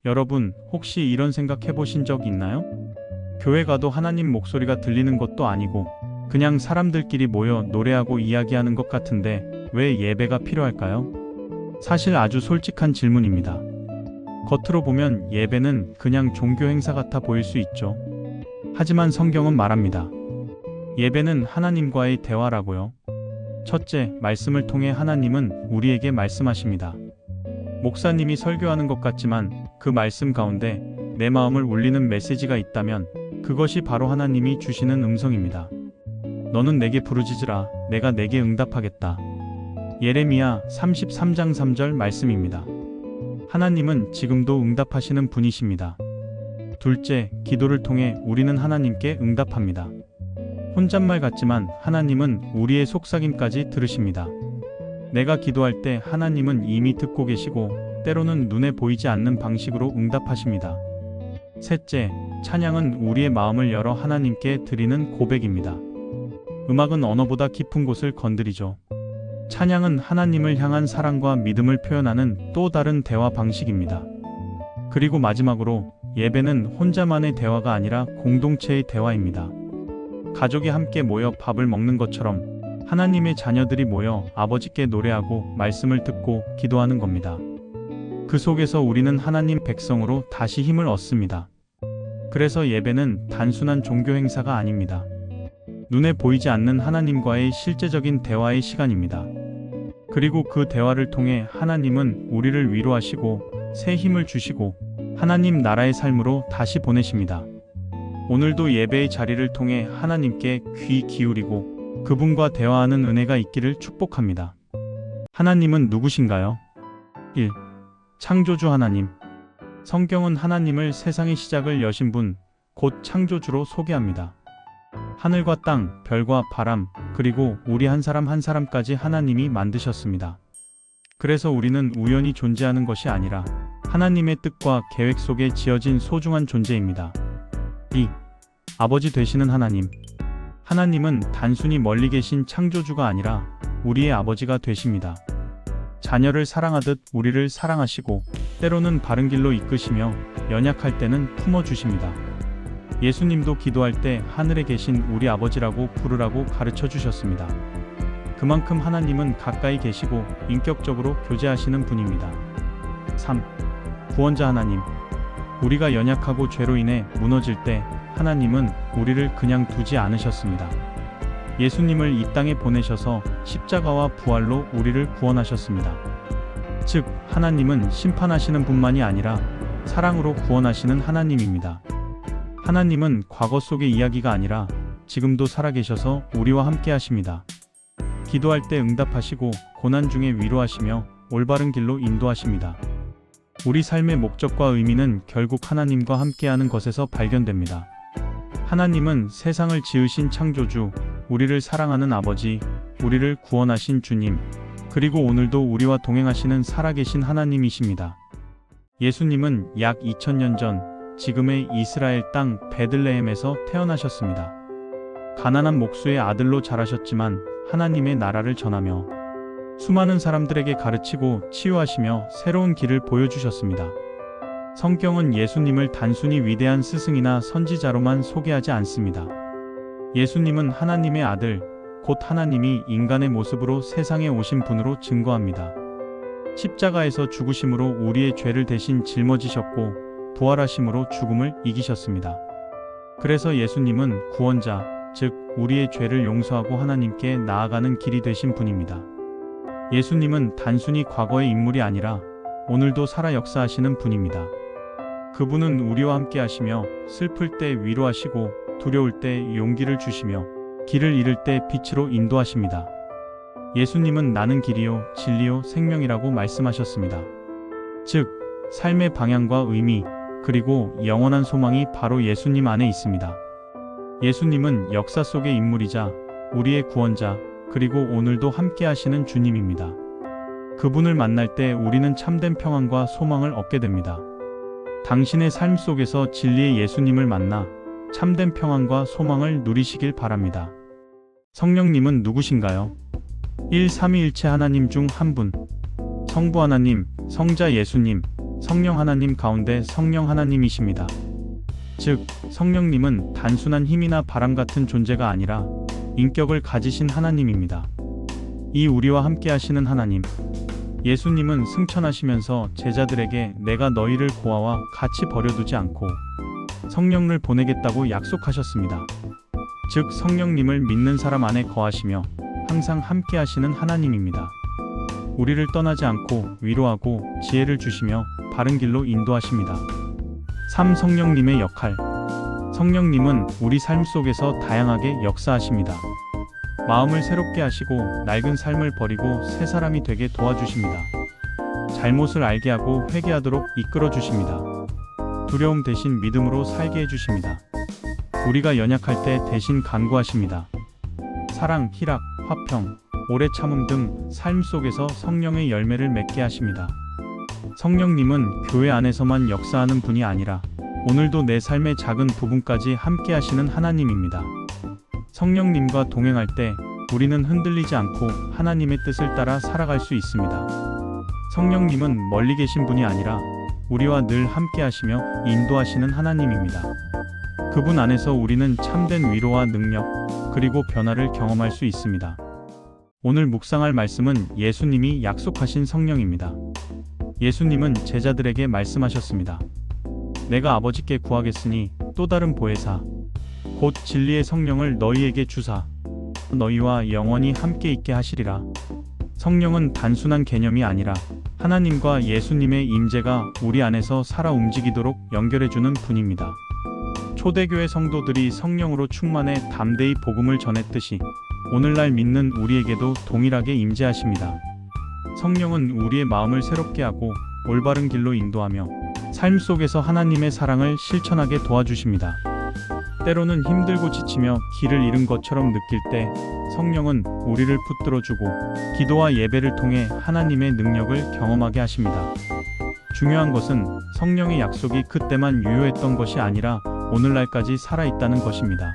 여러분, 혹시 이런 생각 해보신 적 있나요? 교회 가도 하나님 목소리가 들리는 것도 아니고 그냥 사람들끼리 모여 노래하고 이야기하는 것 같은데 왜 예배가 필요할까요? 사실 아주 솔직한 질문입니다. 겉으로 보면 예배는 그냥 종교 행사 같아 보일 수 있죠. 하지만 성경은 말합니다. 예배는 하나님과의 대화라고요. 첫째, 말씀을 통해 하나님은 우리에게 말씀하십니다. 목사님이 설교하는 것 같지만 그 말씀 가운데 내 마음을 울리는 메시지가 있다면 그것이 바로 하나님이 주시는 음성입니다. 너는 내게 부르짖으라, 내가 내게 응답하겠다. 예레미야 33장 3절 말씀입니다. 하나님은 지금도 응답하시는 분이십니다. 둘째, 기도를 통해 우리는 하나님께 응답합니다. 혼잣말 같지만 하나님은 우리의 속삭임까지 들으십니다. 내가 기도할 때 하나님은 이미 듣고 계시고 때로는 눈에 보이지 않는 방식으로 응답하십니다. 셋째, 찬양은 우리의 마음을 열어 하나님께 드리는 고백입니다. 음악은 언어보다 깊은 곳을 건드리죠. 찬양은 하나님을 향한 사랑과 믿음을 표현하는 또 다른 대화 방식입니다. 그리고 마지막으로 예배는 혼자만의 대화가 아니라 공동체의 대화입니다. 가족이 함께 모여 밥을 먹는 것처럼 하나님의 자녀들이 모여 아버지께 노래하고 말씀을 듣고 기도하는 겁니다. 그 속에서 우리는 하나님 백성으로 다시 힘을 얻습니다. 그래서 예배는 단순한 종교 행사가 아닙니다. 눈에 보이지 않는 하나님과의 실제적인 대화의 시간입니다. 그리고 그 대화를 통해 하나님은 우리를 위로하시고 새 힘을 주시고 하나님 나라의 삶으로 다시 보내십니다. 오늘도 예배의 자리를 통해 하나님께 귀 기울이고 그분과 대화하는 은혜가 있기를 축복합니다. 하나님은 누구신가요? 1. 창조주 하나님. 성경은 하나님을 세상의 시작을 여신 분, 곧 창조주로 소개합니다. 하늘과 땅, 별과 바람, 그리고 우리 한 사람 한 사람까지 하나님이 만드셨습니다. 그래서 우리는 우연히 존재하는 것이 아니라 하나님의 뜻과 계획 속에 지어진 소중한 존재입니다. 2. 아버지 되시는 하나님. 하나님은 단순히 멀리 계신 창조주가 아니라 우리의 아버지가 되십니다. 자녀를 사랑하듯 우리를 사랑하시고 때로는 바른 길로 이끄시며 연약할 때는 품어주십니다. 예수님도 기도할 때 하늘에 계신 우리 아버지라고 부르라고 가르쳐 주셨습니다. 그만큼 하나님은 가까이 계시고 인격적으로 교제하시는 분입니다. 3. 구원자 하나님. 우리가 연약하고 죄로 인해 무너질 때 하나님은 우리를 그냥 두지 않으셨습니다. 예수님을 이 땅에 보내셔서 십자가와 부활로 우리를 구원하셨습니다. 즉, 하나님은 심판하시는 분만이 아니라 사랑으로 구원하시는 하나님입니다. 하나님은 과거 속의 이야기가 아니라 지금도 살아계셔서 우리와 함께 하십니다. 기도할 때 응답하시고 고난 중에 위로하시며 올바른 길로 인도하십니다. 우리 삶의 목적과 의미는 결국 하나님과 함께하는 것에서 발견됩니다. 하나님은 세상을 지으신 창조주, 우리를 사랑하는 아버지, 우리를 구원하신 주님, 그리고 오늘도 우리와 동행하시는 살아계신 하나님이십니다. 예수님은 약 2000년 전 지금의 이스라엘 땅 베들레헴에서 태어나셨습니다. 가난한 목수의 아들로 자라셨지만 하나님의 나라를 전하며 수많은 사람들에게 가르치고 치유하시며 새로운 길을 보여주셨습니다. 성경은 예수님을 단순히 위대한 스승이나 선지자로만 소개하지 않습니다. 예수님은 하나님의 아들, 곧 하나님이 인간의 모습으로 세상에 오신 분으로 증거합니다. 십자가에서 죽으심으로 우리의 죄를 대신 짊어지셨고 부활하심으로 죽음을 이기셨습니다. 그래서 예수님은 구원자, 즉 우리의 죄를 용서하고 하나님께 나아가는 길이 되신 분입니다. 예수님은 단순히 과거의 인물이 아니라 오늘도 살아 역사하시는 분입니다. 그분은 우리와 함께 하시며 슬플 때 위로하시고 두려울 때 용기를 주시며 길을 잃을 때 빛으로 인도하십니다. 예수님은 나는 길이요 진리요 생명이라고 말씀하셨습니다. 즉, 삶의 방향과 의미, 그리고 영원한 소망이 바로 예수님 안에 있습니다. 예수님은 역사 속의 인물이자 우리의 구원자, 그리고 오늘도 함께 하시는 주님입니다. 그분을 만날 때 우리는 참된 평안과 소망을 얻게 됩니다. 당신의 삶 속에서 진리의 예수님을 만나 참된 평안과 소망을 누리시길 바랍니다. 성령님은 누구신가요? 1. 삼위일체 하나님 중 한 분. 성부 하나님, 성자 예수님, 성령 하나님 가운데 성령 하나님이십니다. 즉, 성령님은 단순한 힘이나 바람 같은 존재가 아니라 인격을 가지신 하나님입니다. 이 우리와 함께 하시는 하나님, 예수님은 승천하시면서 제자들에게 내가 너희를 고아와 같이 버려두지 않고 성령을 보내겠다고 약속하셨습니다. 즉, 성령님을 믿는 사람 안에 거하시며 항상 함께 하시는 하나님입니다. 우리를 떠나지 않고 위로하고 지혜를 주시며 바른 길로 인도하십니다. 3. 성령님의 역할. 성령님은 우리 삶 속에서 다양하게 역사하십니다. 마음을 새롭게 하시고 낡은 삶을 버리고 새 사람이 되게 도와주십니다. 잘못을 알게 하고 회개하도록 이끌어 주십니다. 두려움 대신 믿음으로 살게 해주십니다. 우리가 연약할 때 대신 간구하십니다. 사랑, 희락, 화평, 오래 참음 등 삶 속에서 성령의 열매를 맺게 하십니다. 성령님은 교회 안에서만 역사하는 분이 아니라 오늘도 내 삶의 작은 부분까지 함께 하시는 하나님입니다. 성령님과 동행할 때 우리는 흔들리지 않고 하나님의 뜻을 따라 살아갈 수 있습니다. 성령님은 멀리 계신 분이 아니라 우리와 늘 함께 하시며 인도하시는 하나님입니다. 그분 안에서 우리는 참된 위로와 능력, 그리고 변화를 경험할 수 있습니다. 오늘 묵상할 말씀은 예수님이 약속하신 성령입니다. 예수님은 제자들에게 말씀하셨습니다. 내가 아버지께 구하겠으니 또 다른 보혜사, 곧 진리의 성령을 너희에게 주사 너희와 영원히 함께 있게 하시리라. 성령은 단순한 개념이 아니라 하나님과 예수님의 임재가 우리 안에서 살아 움직이도록 연결해주는 분입니다. 초대교회 성도들이 성령으로 충만해 담대히 복음을 전했듯이 오늘날 믿는 우리에게도 동일하게 임재하십니다. 성령은 우리의 마음을 새롭게 하고 올바른 길로 인도하며 삶 속에서 하나님의 사랑을 실천하게 도와주십니다. 때로는 힘들고 지치며 길을 잃은 것처럼 느낄 때 성령은 우리를 붙들어주고 기도와 예배를 통해 하나님의 능력을 경험하게 하십니다. 중요한 것은 성령의 약속이 그때만 유효했던 것이 아니라 오늘날까지 살아있다는 것입니다.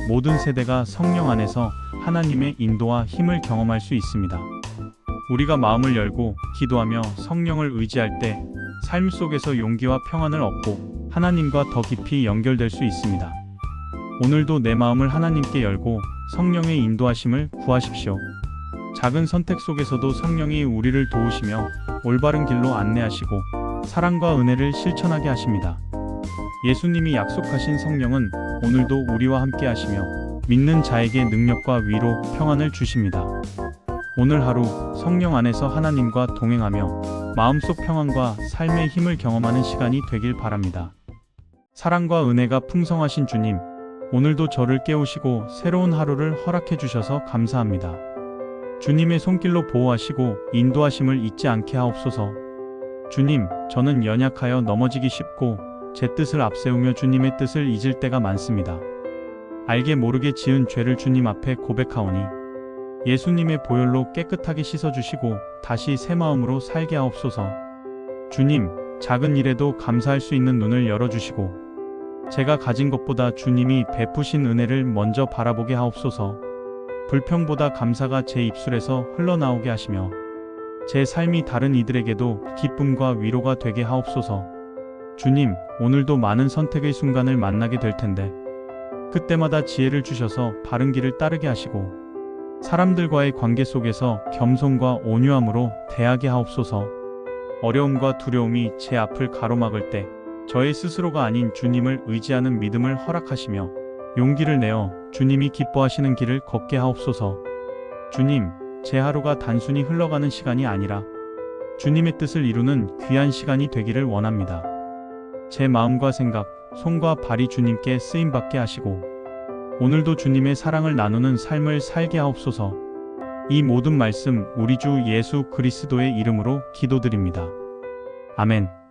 모든 세대가 성령 안에서 하나님의 인도와 힘을 경험할 수 있습니다. 우리가 마음을 열고 기도하며 성령을 의지할 때 삶 속에서 용기와 평안을 얻고 하나님과 더 깊이 연결될 수 있습니다. 오늘도 내 마음을 하나님께 열고 성령의 인도하심을 구하십시오. 작은 선택 속에서도 성령이 우리를 도우시며 올바른 길로 안내하시고 사랑과 은혜를 실천하게 하십니다. 예수님이 약속하신 성령은 오늘도 우리와 함께 하시며 믿는 자에게 능력과 위로, 평안을 주십니다. 오늘 하루 성령 안에서 하나님과 동행하며 마음속 평안과 삶의 힘을 경험하는 시간이 되길 바랍니다. 사랑과 은혜가 풍성하신 주님, 오늘도 저를 깨우시고 새로운 하루를 허락해 주셔서 감사합니다. 주님의 손길로 보호하시고 인도하심을 잊지 않게 하옵소서. 주님, 저는 연약하여 넘어지기 쉽고 제 뜻을 앞세우며 주님의 뜻을 잊을 때가 많습니다. 알게 모르게 지은 죄를 주님 앞에 고백하오니 예수님의 보혈로 깨끗하게 씻어주시고 다시 새 마음으로 살게 하옵소서. 주님, 작은 일에도 감사할 수 있는 눈을 열어주시고 제가 가진 것보다 주님이 베푸신 은혜를 먼저 바라보게 하옵소서. 불평보다 감사가 제 입술에서 흘러나오게 하시며 제 삶이 다른 이들에게도 기쁨과 위로가 되게 하옵소서. 주님, 오늘도 많은 선택의 순간을 만나게 될 텐데 그때마다 지혜를 주셔서 바른 길을 따르게 하시고 사람들과의 관계 속에서 겸손과 온유함으로 대하게 하옵소서. 어려움과 두려움이 제 앞을 가로막을 때 저의 스스로가 아닌 주님을 의지하는 믿음을 허락하시며 용기를 내어 주님이 기뻐하시는 길을 걷게 하옵소서. 주님, 제 하루가 단순히 흘러가는 시간이 아니라 주님의 뜻을 이루는 귀한 시간이 되기를 원합니다. 제 마음과 생각, 손과 발이 주님께 쓰임받게 하시고 오늘도 주님의 사랑을 나누는 삶을 살게 하옵소서. 이 모든 말씀 우리 주 예수 그리스도의 이름으로 기도드립니다. 아멘.